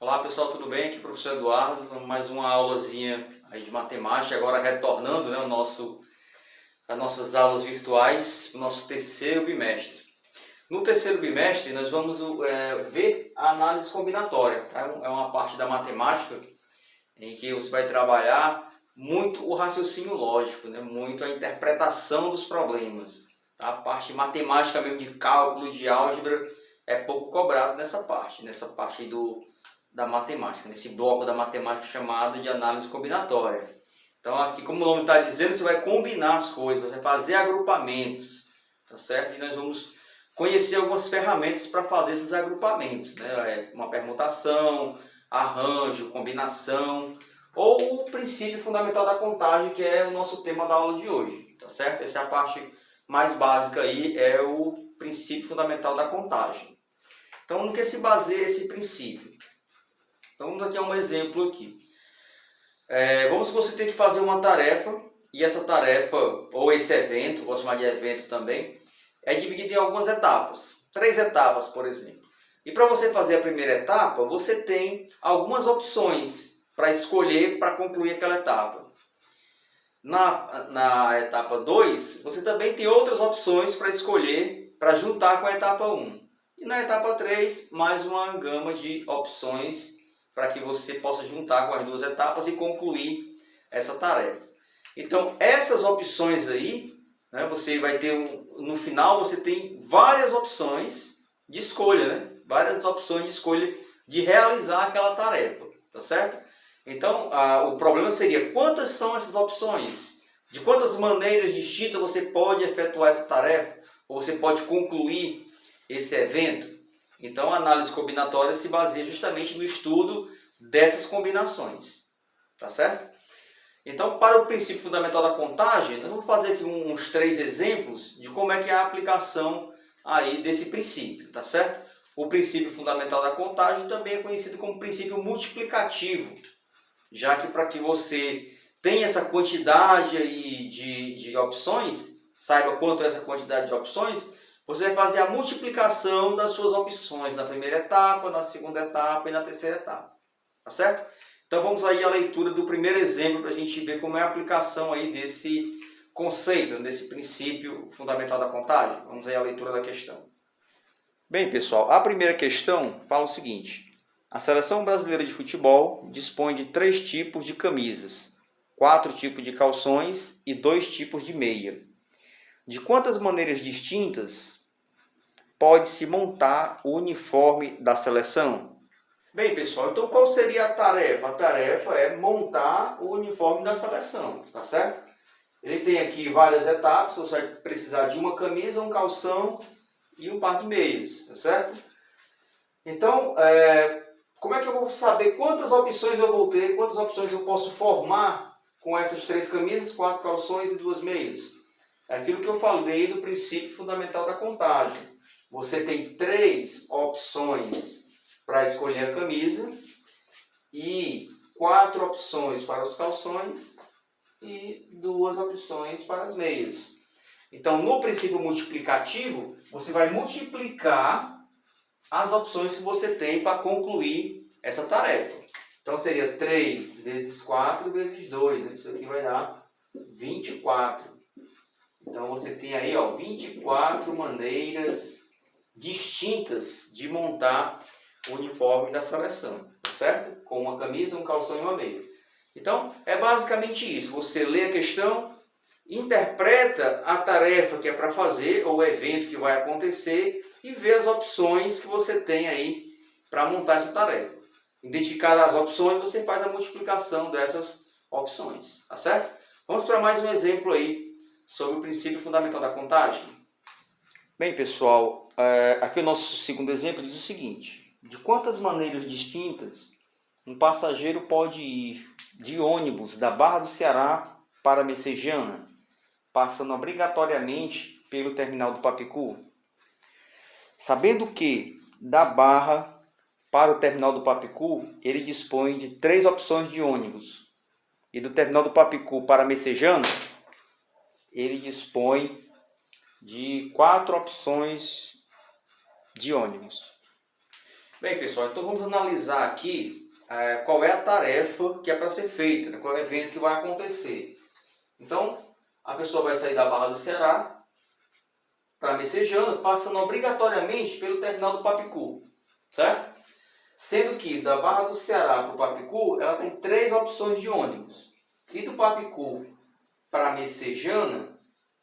Olá pessoal, tudo bem? Aqui é o professor Eduardo, mais uma aulazinha aí de matemática, agora retornando, né, as nossas aulas virtuais, o nosso terceiro bimestre. No terceiro bimestre nós vamos ver a análise combinatória, tá? É uma parte da matemática em que você vai trabalhar muito o raciocínio lógico, né? Muito a interpretação dos problemas. Tá? A parte matemática mesmo de cálculo, de álgebra, é pouco cobrado nessa parte aí da matemática, nesse bloco da matemática chamado de análise combinatória. Então aqui, como o nome está dizendo, você vai combinar as coisas, você vai fazer agrupamentos, tá certo? E nós vamos conhecer algumas ferramentas para fazer esses agrupamentos, né? Uma permutação, arranjo, combinação, ou o princípio fundamental da contagem, que é o nosso tema da aula de hoje, tá certo? Essa é a parte mais básica aí, é o princípio fundamental da contagem. Então, no que se baseia esse princípio? Então, vamos aqui a um exemplo aqui. Vamos que você tem que fazer uma tarefa, e essa tarefa, ou esse evento, vou chamar de evento também, é dividido em algumas etapas. 3 etapas, por exemplo. E para você fazer a primeira etapa, você tem algumas opções para escolher para concluir aquela etapa. Na etapa 2, você também tem outras opções para escolher para juntar com a etapa 1. E na etapa 3, mais uma gama de opções para que você possa juntar com as duas etapas e concluir essa tarefa. Então, essas opções aí, né, você vai ter no final você tem várias opções de escolha, né? Várias opções de escolha de realizar aquela tarefa, tá certo? Então, o problema seria quantas são essas opções? De quantas maneiras distintas você pode efetuar essa tarefa? Ou você pode concluir esse evento? Então, a análise combinatória se baseia justamente no estudo dessas combinações, tá certo? Então, para o princípio fundamental da contagem, nós vamos fazer aqui uns 3 exemplos de como é que é a aplicação aí desse princípio, tá certo? O princípio fundamental da contagem também é conhecido como princípio multiplicativo, já que para que você tenha essa quantidade aí de opções, saiba quanto é essa quantidade de opções, você vai fazer a multiplicação das suas opções na primeira etapa, na segunda etapa e na terceira etapa. Tá certo? Então vamos aí à leitura do primeiro exemplo para a gente ver como é a aplicação aí desse conceito, desse princípio fundamental da contagem. Vamos aí à leitura da questão. Bem, pessoal, a primeira questão fala o seguinte: a seleção brasileira de futebol dispõe de 3 tipos de camisas, 4 tipos de calções e 2 tipos de meia. De quantas maneiras distintas pode-se montar o uniforme da seleção? Bem, pessoal, então qual seria a tarefa? A tarefa é montar o uniforme da seleção, tá certo? Ele tem aqui várias etapas, você vai precisar de uma camisa, um calção e um par de meias, tá certo? Então, como é que eu vou saber quantas opções eu vou ter, quantas opções eu posso formar com essas 3 camisas, 4 calções e 2 meias? É aquilo que eu falei do princípio fundamental da contagem. Você tem 3 opções para escolher a camisa e 4 opções para os calções e 2 opções para as meias. Então, no princípio multiplicativo, você vai multiplicar as opções que você tem para concluir essa tarefa. Então, seria 3 vezes 4 vezes 2. Né? Isso aqui vai dar 24. Então, você tem aí 24 maneiras distintas de montar o uniforme da seleção, tá certo? Com uma camisa, um calção e uma meia. Então, é basicamente isso. Você lê a questão, interpreta a tarefa que é para fazer, ou o evento que vai acontecer, e vê as opções que você tem aí para montar essa tarefa. Identificadas as opções, você faz a multiplicação dessas opções, tá certo? Vamos para mais um exemplo aí sobre o princípio fundamental da contagem. Bem, pessoal, aqui o nosso segundo exemplo diz o seguinte: de quantas maneiras distintas um passageiro pode ir de ônibus da Barra do Ceará para Messejana, passando obrigatoriamente pelo terminal do Papicu? Sabendo que da Barra para o terminal do Papicu, ele dispõe de 3 opções de ônibus, e do terminal do Papicu para Messejana, ele dispõe de 4 opções de ônibus. Bem, pessoal, então vamos analisar aqui qual é a tarefa que é para ser feita, né? Qual é o evento que vai acontecer. Então, a pessoa vai sair da Barra do Ceará para Messejana, passando obrigatoriamente pelo terminal do Papicu, certo? Sendo que da Barra do Ceará para o Papicu, ela tem 3 opções de ônibus. E do Papicu para Messejana,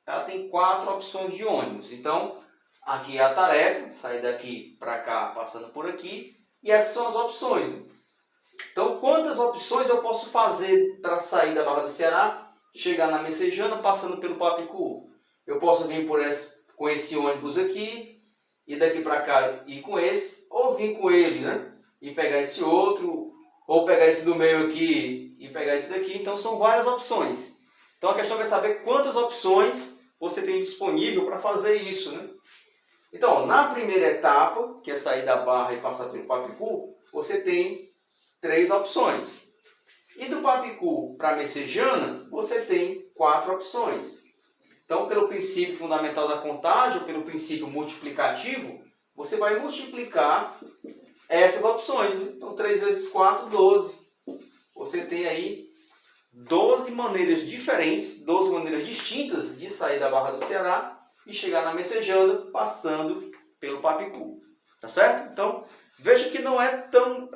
ela tem 4 opções de ônibus. Então, aqui é a tarefa, sair daqui para cá, passando por aqui. E essas são as opções. Então, quantas opções eu posso fazer para sair da Barra do Ceará, chegar na Messejana, passando pelo Papicu? Eu posso vir com esse ônibus aqui, e daqui para cá ir com esse, ou vir com ele, né? E pegar esse outro, ou pegar esse do meio aqui e pegar esse daqui. Então, são várias opções. Então, a questão é saber quantas opções você tem disponível para fazer isso, né? Então, na primeira etapa, que é sair da Barra e passar pelo Papicu, você tem 3 opções. E do Papicu para Messejana, você tem 4 opções. Então, pelo princípio fundamental da contagem, pelo princípio multiplicativo, você vai multiplicar essas opções. Então, 3 vezes 4, 12. Você tem aí 12 maneiras diferentes, 12 maneiras distintas de sair da Barra do Ceará e chegar na Messejana passando pelo Papicu. Tá certo? Então, veja que não é tão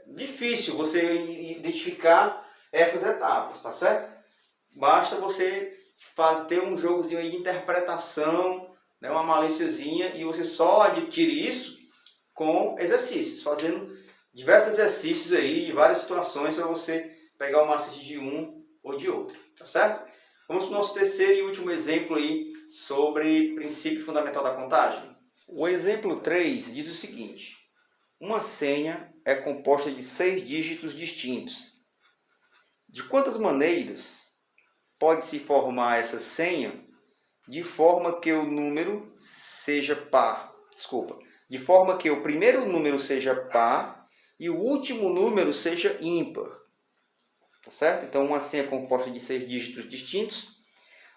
difícil você identificar essas etapas, tá certo? Basta você ter um jogozinho aí de interpretação, né, uma malíciazinha, e você só adquire isso com exercícios, fazendo diversos exercícios aí, de várias situações, para você pegar o macete de um ou de outro, tá certo? Vamos para o nosso terceiro e último exemplo aí sobre princípio fundamental da contagem. O exemplo 3 diz o seguinte: uma senha é composta de 6 dígitos distintos. De quantas maneiras pode-se formar essa senha de forma que o número seja par? De forma que o primeiro número seja par e o último número seja ímpar. Tá certo? Então, uma senha composta de 6 dígitos distintos.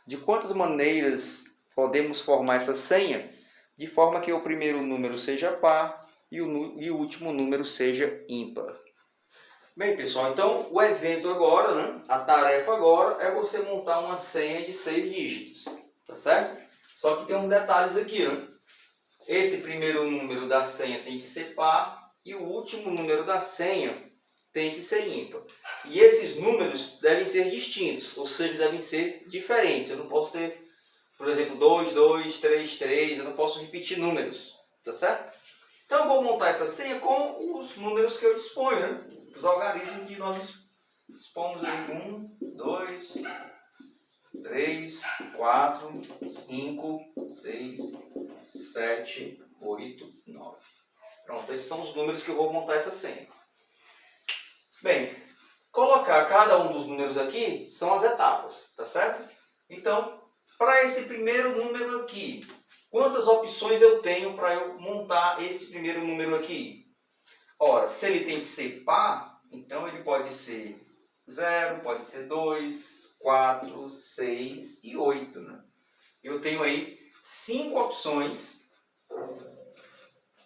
De quantas maneiras podemos formar essa senha de forma que o primeiro número seja par e o último número seja ímpar? Bem, pessoal, então o evento agora, né, a tarefa agora é você montar uma senha de 6 dígitos, tá certo? Só que tem uns detalhes aqui, né? Esse primeiro número da senha tem que ser par e o último número da senha tem que ser ímpar. E esses números devem ser distintos, ou seja, devem ser diferentes. Eu não posso ter, por exemplo, 2, 2, 3, 3, eu não posso repetir números, tá certo? Então eu vou montar essa senha com os números que eu disponho, né? Os algarismos que nós dispomos aí: 1, 2, 3, 4, 5, 6, 7, 8, 9. Pronto, esses são os números que eu vou montar essa senha. Bem, colocar cada um dos números aqui são as etapas, tá certo? Então, para esse primeiro número aqui, quantas opções eu tenho para eu montar esse primeiro número aqui? Ora, se ele tem que ser par, então ele pode ser 0, pode ser 2, 4, 6 e 8. Né? Eu tenho aí 5 opções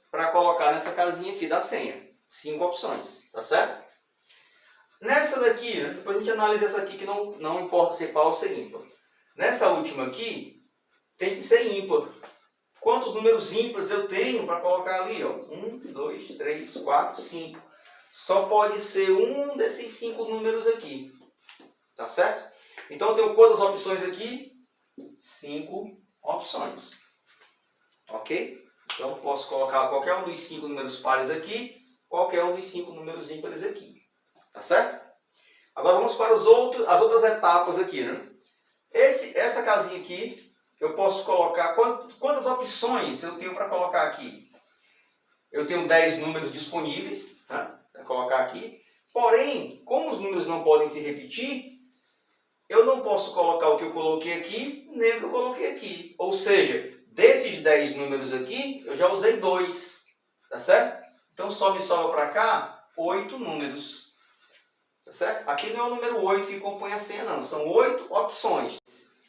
para colocar nessa casinha aqui da senha. 5 opções, tá certo? Nessa daqui, né, depois a gente analisa essa aqui que não importa ser par ou ser ímpar. Nessa última aqui, tem que ser ímpar. Quantos números ímpares eu tenho para colocar ali? 1, 2, 3, 4, 5. Só pode ser um desses 5 números aqui. Tá certo? Então eu tenho quantas opções aqui? 5 opções. Ok? Então eu posso colocar qualquer um dos 5 números pares aqui, qualquer um dos 5 números ímpares aqui. Tá certo? Agora vamos para as outras etapas aqui, né? Essa casinha aqui, eu posso colocar quantas opções eu tenho para colocar aqui? Eu tenho 10 números disponíveis, tá? Para colocar aqui. Porém, como os números não podem se repetir, eu não posso colocar o que eu coloquei aqui, nem o que eu coloquei aqui. Ou seja, desses 10 números aqui, eu já usei 2, tá certo? Então só me sobra para cá 8 números. Tá certo? Aqui não é o número 8 que compõe a senha, não. São 8 opções.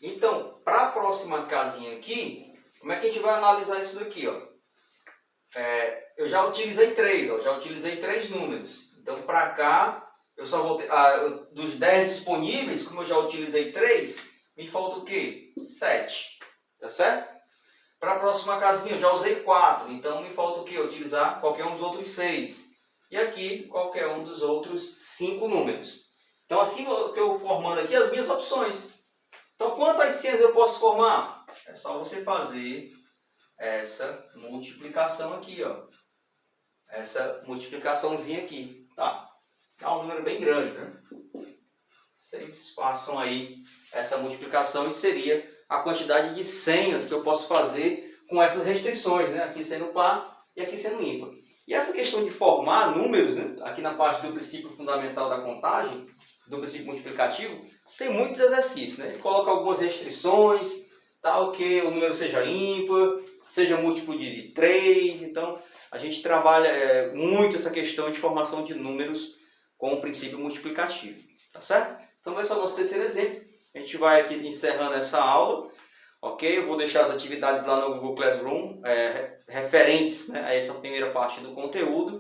Então, para a próxima casinha aqui, como é que a gente vai analisar isso daqui? Ó? eu já utilizei 3, ó, já utilizei 3 números. Então, para cá, eu só vou ter, dos 10 disponíveis, como eu já utilizei 3, me falta o quê? 7, tá certo? Para a próxima casinha, eu já usei 4, então me falta o quê? Utilizar qualquer um dos outros 6. E aqui, qualquer um dos outros 5 números. Então, assim eu estou formando aqui as minhas opções. Então, quantas senhas eu posso formar? É só você fazer essa multiplicação aqui, ó. Essa multiplicaçãozinha aqui, tá? É um número bem grande, né? Vocês façam aí essa multiplicação e seria a quantidade de senhas que eu posso fazer com essas restrições, né? Aqui sendo par e aqui sendo ímpar. E essa questão de formar números, né? Aqui na parte do princípio fundamental da contagem, do princípio multiplicativo, tem muitos exercícios, né? Ele coloca algumas restrições, tal que o número seja ímpar, seja múltiplo de 3, então a gente trabalha muito essa questão de formação de números com o princípio multiplicativo, tá certo? Então esse é o nosso terceiro exemplo. A gente vai aqui encerrando essa aula, ok? Eu vou deixar as atividades lá no Google Classroom, referentes, né, a essa primeira parte do conteúdo.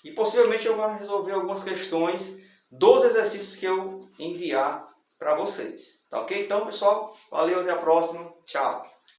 E possivelmente eu vou resolver algumas questões dos exercícios que eu enviar para vocês, tá ok? Então pessoal, valeu, até a próxima, tchau!